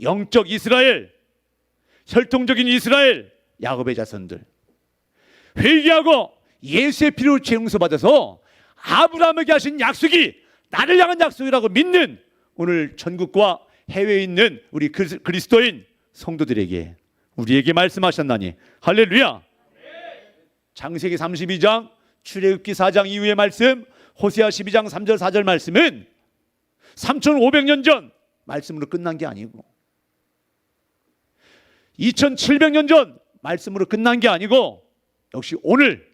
영적 이스라엘, 혈통적인 이스라엘, 야곱의 자손들 회개하고 예수의 피로 재용서받아서 아브라함에게 하신 약속이 나를 향한 약속이라고 믿는 오늘 전국과 해외에 있는 우리 그리스도인 성도들에게 우리에게 말씀하셨나니. 할렐루야. 창세기 32장, 출애굽기 4장 이후의 말씀, 호세아 12장 3절 4절 말씀은 3500년 전 말씀으로 끝난 게 아니고 2700년 전 말씀으로 끝난 게 아니고 역시 오늘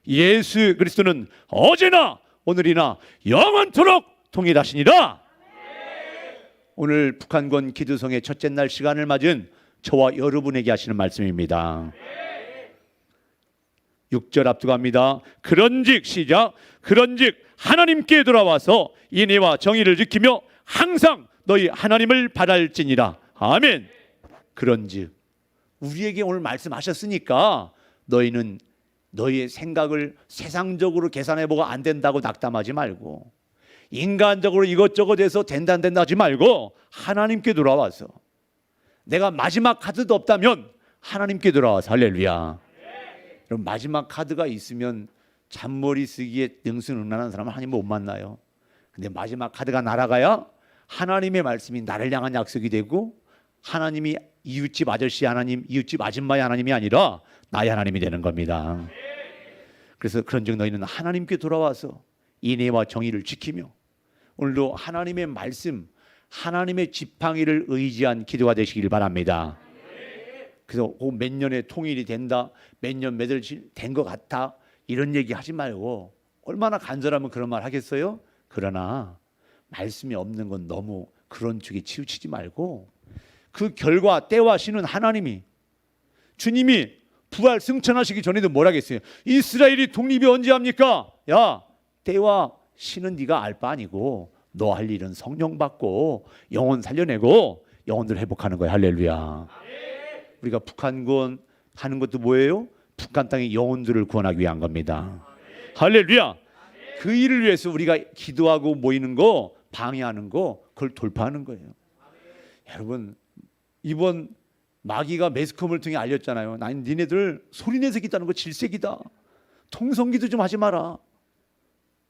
예수 그리스도는 어제나 오늘이나 영원토록 동일하시니라. 오늘 북한권 기도성의 첫째 날 시간을 맞은 저와 여러분에게 하시는 말씀입니다. 6절 앞두갑니다. 그런즉 시작. 그런즉 하나님께 돌아와서 인애와 정의를 지키며 항상 너희 하나님을 바랄지니라. 아멘. 그런즉 우리에게 오늘 말씀하셨으니까 너희는 너희의 생각을 세상적으로 계산해보고 안 된다고 낙담하지 말고 인간적으로 이것저것 해서 된다 안 된다 하지 말고 하나님께 돌아와서 내가 마지막 카드도 없다면 하나님께 돌아와서 할렐루야. 그럼 마지막 카드가 있으면 잔머리 쓰기에 능수능란한 사람은 하나님 못 만나요. 근데 마지막 카드가 날아가야 하나님의 말씀이 나를 향한 약속이 되고 하나님이 이웃집 아저씨 하나님, 이웃집 아줌마의 하나님이 아니라 나의 하나님이 되는 겁니다. 그래서 그런즉 너희는 하나님께 돌아와서 인애와 정의를 지키며 오늘도 하나님의 말씀, 하나님의 지팡이를 의지한 기도가 되시길 바랍니다. 그래서 몇 년에 통일이 된다, 몇 년 몇월 된 것 같다 이런 얘기 하지 말고 얼마나 간절하면 그런 말 하겠어요? 그러나 말씀이 없는 건 너무 그런 쪽에 치우치지 말고 그 결과 때와 시는 하나님이, 주님이 부활 승천하시기 전에도 뭐라 했어요? 이스라엘이 독립이 언제 합니까? 야, 때와 시는 네가 알 바 아니고 너 할 일은 성령 받고 영혼 살려내고 영혼들 회복하는 거야. 할렐루야. 우리가 북한군 하는 것도 뭐예요? 북한 땅의 영혼들을 구원하기 위한 겁니다. 할렐루야. 그 일을 위해서 우리가 기도하고 모이는 거, 방해하는 거, 그걸 돌파하는 거예요. 여러분, 이번 마귀가 매스컴을 통해 알렸잖아요. 난 니네들 소리내서 기도하는 거 질색이다. 통성기도 좀 하지 마라.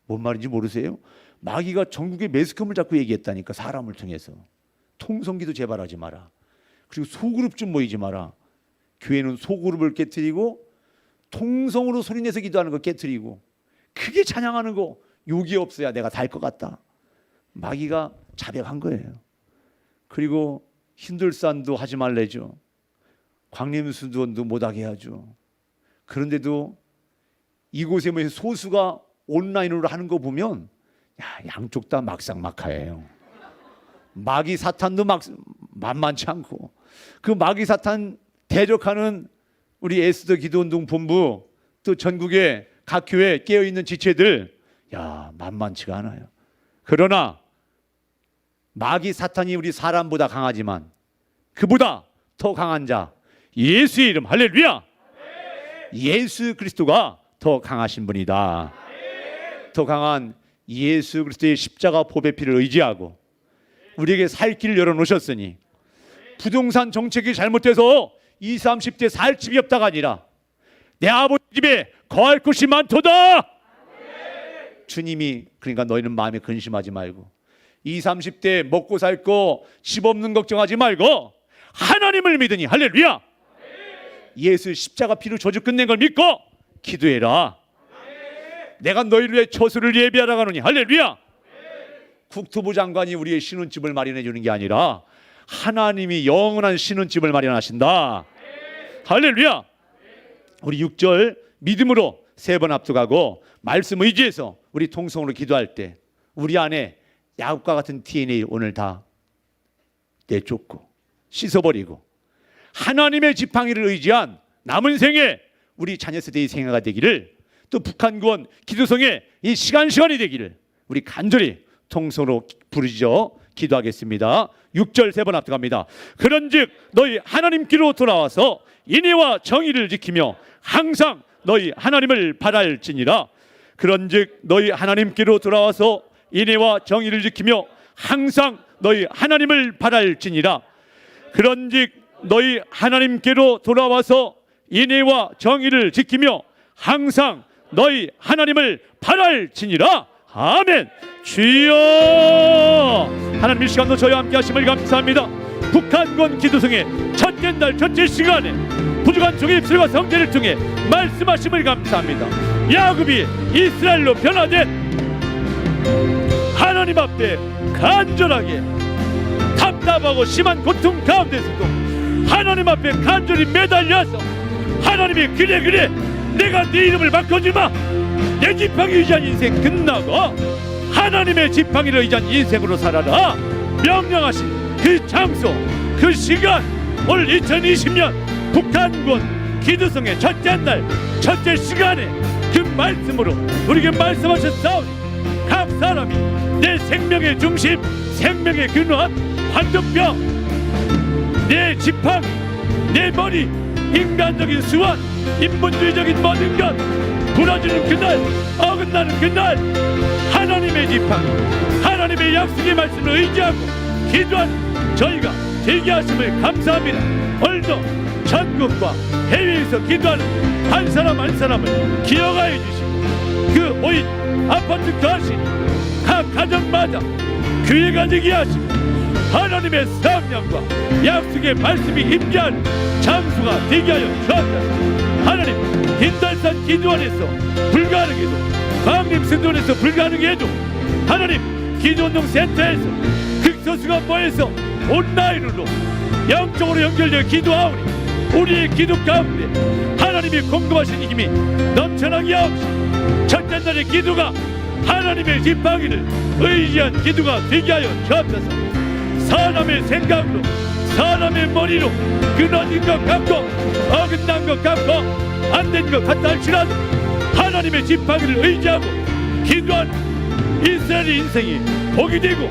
뭔 말인지 모르세요? 마귀가 전국의 매스컴을 자꾸 얘기했다니까. 사람을 통해서 통성기도 제발 하지 마라. 그리고 소그룹 좀 모이지 마라. 교회는 소그룹을 깨트리고 통성으로 소리내서 기도하는 거 깨트리고 크게 찬양하는 거 욕이 없어야 내가 달 것 같다. 마귀가 자백한 거예요. 그리고 hin들산도 하지 말래죠. 광림수도원도 못하게 하죠. 그런데도 이곳에 뭐 소수가 온라인으로 하는 거 보면 양쪽 다 막상막하예요. 마귀 사탄도 만만치 않고 그 마귀 사탄 대적하는 우리 에스더 기도운동 본부 또 전국의 각 교회 깨어있는 지체들 만만치가 않아요. 그러나 마귀 사탄이 우리 사람보다 강하지만 그보다 더 강한 자 예수의 이름 할렐루야. 예수 그리스도가 더 강하신 분이다. 더 강한 예수 그리스도의 십자가 보배 피를 의지하고 우리에게 살 길을 열어놓으셨으니 부동산 정책이 잘못돼서 20, 30대 살 집이 없다가 아니라 내 아버지 집에 거할 곳이 많도다. 주님이 그러니까 너희는 마음에 근심하지 말고 20, 30대 먹고 살 거 집 없는 걱정하지 말고 하나님을 믿으니 할렐루야. 예수 십자가 피로 저주 끝낸 걸 믿고 기도해라. 내가 너희를 위해 처소를 예비하라 하노니 할렐루야. 국토부 장관이 우리의 신혼집을 마련해 주는 게 아니라 하나님이 영원한 신혼집을 마련하신다. 할렐루야. 우리 6절 믿음으로 3번 합독하고 말씀 의지해서 우리 통성으로 기도할 때 우리 안에 야곱과 같은 DNA 오늘 다 내쫓고 씻어버리고 하나님의 지팡이를 의지한 남은 생에 우리 자녀 세대의 생애가 되기를, 또 북한 구원 기도성의 이 시간이 되기를 우리 간절히 통성으로 부르짖어 기도하겠습니다. 6절 3번 합독합니다. 그런즉 너희 하나님께로 돌아와서 인애와 정의를 지키며 항상 너희 하나님을 바랄지니라. 그런즉 너희 하나님께로 돌아와서 인애와 정의를 지키며 항상 너희 하나님을 바랄지니라. 그런즉 너희 하나님께로 돌아와서 인애와 정의를 지키며 항상 너희 하나님을 바랄지니라. 아멘. 주여, 하나님 이 시간도 저희와 함께 하심을 감사합니다. 북한권 기도성의 첫째 날 첫째 시간에 부족한 종의 입술과 성제를 통해 말씀하심을 감사합니다. 야곱이 이스라엘로 변화된 하나님 앞에 간절하게 답답하고 심한 고통 가운데서도 하나님 앞에 간절히 매달려서 하나님이 그래 내가 네 이름을 바꿔주마, 내 지팡이 의지한 인생 끝나고 하나님의 지팡이를 의지한 인생으로 살아라 명령하신 그 장소 그 시간, 올 2020년 북한권 기도성의 첫째 날 첫째 시간에 그 말씀으로 우리에게 말씀하셨사오니 각 사람이 내 생명의 중심, 생명의 근원, 환경병, 내 지팡이, 내 머리, 인간적인 수완, 인본주의적인 모든 것 부러지는 그날, 어긋나는 그날 하나님의 지팡이, 하나님의 약속의 말씀을 의지하고 기도하는 저희가 되게 하심을 감사합니다. 오늘도 전국과 해외에서 기도하는 한 사람 한 사람을 기억하여 주시고 그 오인 아파트 거실 각 가정마다 교회가 되게 하시고 하나님의 성령과 약속의 말씀이 임재하는 장소가 되게 하여 주옵소서. 하나님, 흰달산 기도원에서 불가능해도, 광림 승도원에서 불가능해도 하나님 기도운동 센터에서 극소수가 모여서 온라인으로 영적으로 연결되어 기도하오니 우리의 기도 가운데 하나님이 공급하신 힘이 넘쳐나게 하옵시고 첫째 날의 기도가 하나님의 지팡이를 의지한 기도가 되게 하여 주옵소서. 사람의 생각으로, 사람의 머리로 끊어진 것 같고 어긋난 것 같고 안 된 것 같다 할지라도 하나님의 지팡이를 의지하고 기도한 이스라엘의 인생이 복이 되고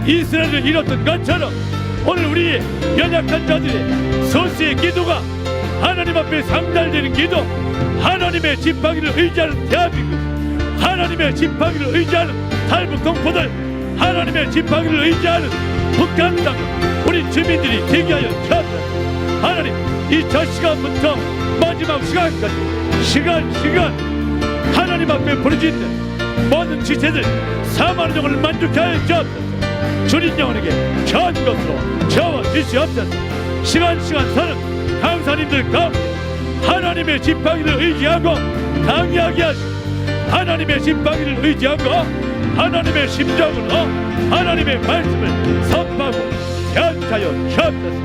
이스라엘을 잃었던 것처럼 오늘 우리의 연약한 자들의 소수의 기도가 하나님 앞에 상달되는 기도, 하나님의 지팡이를 의지하는 대한민국, 하나님의 지팡이를 의지하는 탈북 동포들, 하나님의 지팡이를 의지하는 북한 땅 우리 주민들이 되게 하여 주옵소서. 하나님, 이 첫 시간부터 마지막 시간까지 시간 하나님 앞에 부르짖는 모든 지체들 4만 종을 만족케 하여 주옵소서. 주님 영혼에게 전 것으로 채워주시옵소서. 시간 서는 강사님들 가운데 하나님의 지팡이를 의지하고 강의하게 하시고 하나님의 지팡이를 의지하고 하나님의 심정으로 하나님의 말씀을 선포하고 견하여 주옵소서.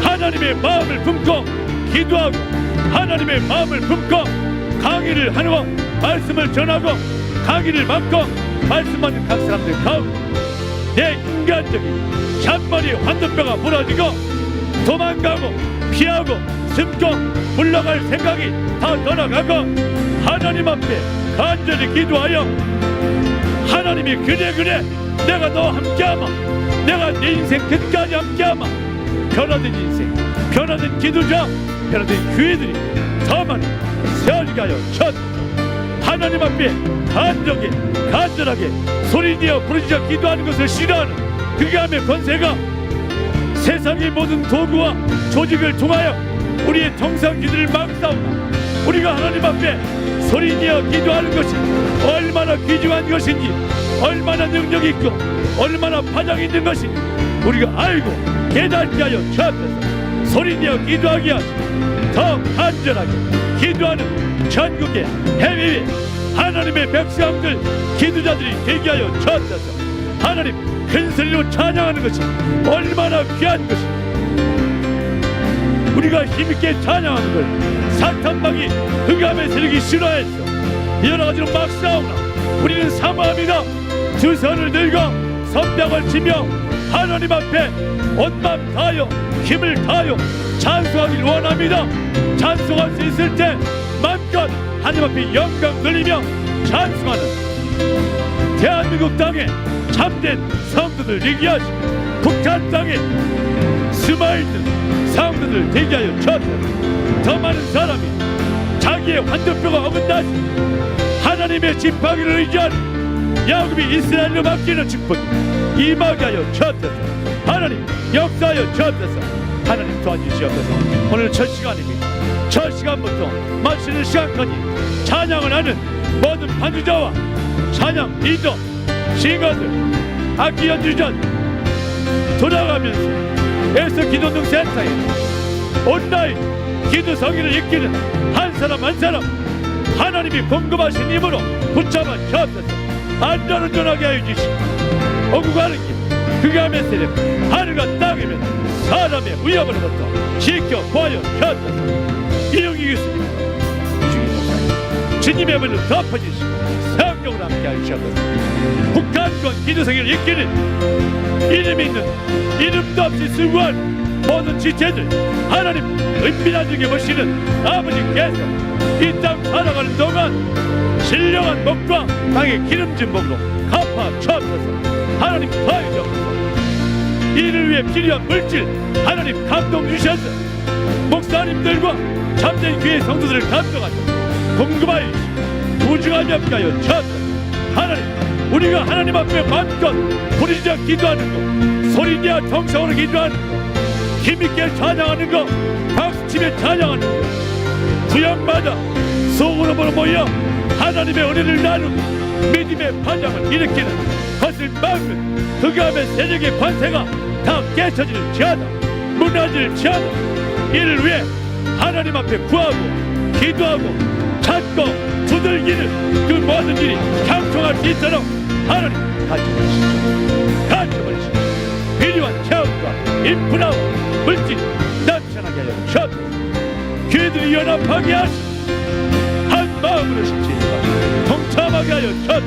하나님의 마음을 품고 기도하고 하나님의 마음을 품고 강의를 하고 말씀을 전하고 강의를 받고 말씀하는 각 사람들 가운데 내 인간적인 잔머리 환도뼈가 부러지고 도망가고 피하고 숨고 물러갈 생각이 다 떠나가고 하나님 앞에 간절히 기도하여 하나님이 그래 내가 너와 함께하마, 내가 내 인생 끝까지 함께하마, 변화된 인생, 변화된 기도자, 변화된 교회들이 더 많이 세워지게 하여 주옵소서. 하나님 앞에 간절하게 소리내어 부르짖어 기도하는 것을 싫어하는 극의 권세가 세상의 모든 도구와 조직을 통하여 우리의 정상 기도를 막사오나 우리가 하나님 앞에 소리내어 기도하는 것이 얼마나 귀중한 것인지, 얼마나 능력이 있고 얼마나 파장이 있는 것인지 우리가 알고 깨닫게 하여 주옵소서. 소리내어 기도하게 하시고 더 간절하게 기도하는 전국의 해외의 하나님의 백성들, 기도자들이 되게 하여 주옵소서. 하나님, 큰 소리로 찬양하는 것이 얼마나 귀한 것인지 우리가 힘있게 찬양하는 걸 사탄막이 흑암의 세력이 싫어했어. 여러 가지로 막 싸우나 우리는 사모합니다. 두 손을 들고 손뼉을 치며 하나님 앞에 온 마음 다하여 힘을 다하여 찬송하기를 원합니다. 찬송할 수 있을 때 마음껏 하나님 앞에 영광 돌리며 찬송하는 대한민국 땅에 참된 성도들 되게 하시고 북한 땅에 숨어있는 성도들 되게 하여 주옵소서. 더 많은 사람이 자기의 환도표가 어긋나시 하나님의 지팡이를 의지하는 야곱이 이스라엘로 맡기는 축복 임하게 하여 주옵소서. 하나님 역사하여 주옵소서. 하나님 도와주시옵소서. 오늘 첫 시간입니다. 첫 시간부터 마치는 시간까지 찬양을 하는 모든 반주자와 찬양 리더, 싱어들, 악기 연주자들 돌아가면서 에서 기도등 센터에 온라인 기도 성의를 이끄는 한 사람 한 사람 하나님이 공급하신 힘으로 붙잡아 주옵소서. 안전운전하게 하여 주시고 오고 가는 길 흑암의 세력 하늘과 땅이면 사람의 위협으로부터 지켜보아여 주옵소서. 이용이겠습니다. 주님의 불을 덮어주시고 성령으로 함께 하여 주옵소서. 북한권 기도성의를 이끄는 이름 있는 이름도 없이 수고한 모든 지체들 하나님 은밀한 중에 보시는 아버지께서 이 땅 살아가는 동안 신령한 목과 땅의 기름진 몸으로 갚아 주옵소서. 하나님 도와여 주옵소서. 이를 위해 필요한 물질 하나님 감동 주셔서 목사님들과 참된 교회 성도들을 감동하셔서 공급하여 주시고 우주가 없게 하여 주옵소서. 하나님 우리가 하나님 앞에 마음껏 부르짖어 기도하는 것, 소리내어 통성으로 기도하는 것, 힘있게 찬양하는 것, 박수치며 찬양하는 것, 구역마다 소그룹으로 모여 하나님의 은혜를 나누고 믿음의 파장을 일으키는 것을 막는 흑암의 세력의 관세가 다 깨쳐질지어다, 무너질지어다. 이를 위해 하나님 앞에 구하고 기도하고 찾고 두들기는 그 모든 일이 형통할 수 있도록 하나님 가르쳐버리시고 필요한 체험과 인프라와 물질이 넘쳐나게 하여 주옵소서. 교회들이 연합하게 하시고 한 마음으로 십시니까 동참하게 하여 주옵소서.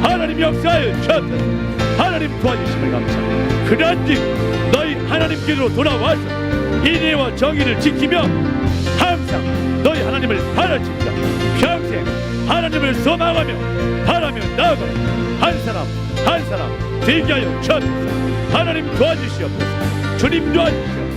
하나님 역사하여 주옵소서. 하나님 도와주심을 감사합니다. 그런즉 너희 하나님께로 돌아와서 인애와 정의를 지키며 항상 너희 하나님을 바라친다. 평생 하나님을 소망하며 바라며 나아가라. 한 사람 한 사람 되게 하여 주옵소서. 하나님 도와주시옵소서. 주님 도와주시옵소서.